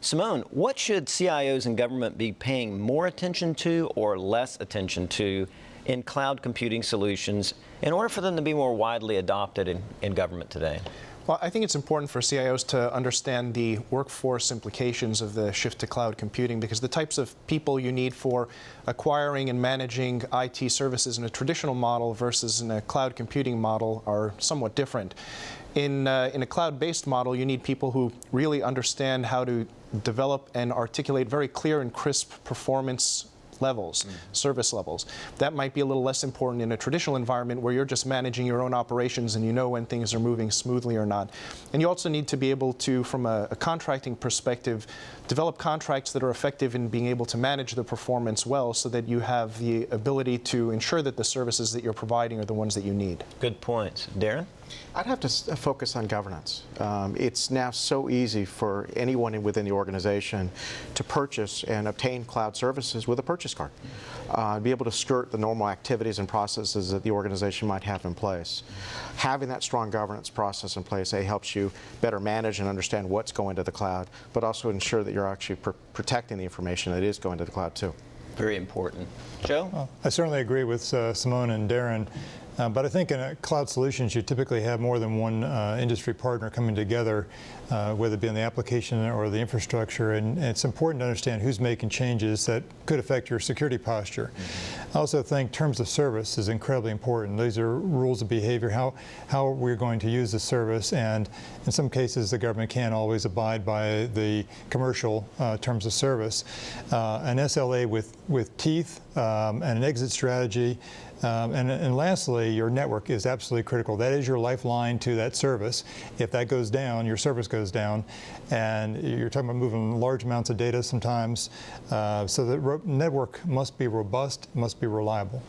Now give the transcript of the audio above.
Simone, what should CIOs in government be paying more attention to or less attention to in cloud computing solutions in order for them to be more widely adopted in government today? Well, I think it's important for CIOs to understand the workforce implications of the shift to cloud computing, because the types of people you need for acquiring and managing IT services in a traditional model versus in a cloud computing model are somewhat different. In a cloud-based model, you need people who really understand how to develop and articulate very clear and crisp performance levels, service levels. That might be a little less important in a traditional environment where you're just managing your own operations and you know when things are moving smoothly or not. And you also need to be able to, from a contracting perspective, develop contracts that are effective in being able to manage the performance well, so that you have the ability to ensure that the services that you're providing are the ones that you need. Good points. Darren? I'd have to focus on governance. It's now so easy for anyone within the organization to purchase and obtain cloud services with a purchase card. Be able to skirt the normal activities and processes that the organization might have in place. Having that strong governance process in place helps you better manage and understand what's going to the cloud, but also ensure that you're actually protecting the information that is going to the cloud too. Very important. Joe? Well, I certainly agree with Simone and Darren. But I think in cloud solutions, you typically have more than one industry partner coming together, whether it be in the application or the infrastructure, and it's important to understand who's making changes that could affect your security posture. I also think terms of service is incredibly important. These are rules of behavior, how we're going to use the service, and in some cases the government can't always abide by the commercial terms of service. An SLA with teeth and an exit strategy. And lastly, your network is absolutely critical. That is your lifeline to that service. If that goes down, your service goes down. And you're talking about moving large amounts of data sometimes. So the network must be robust, must be reliable.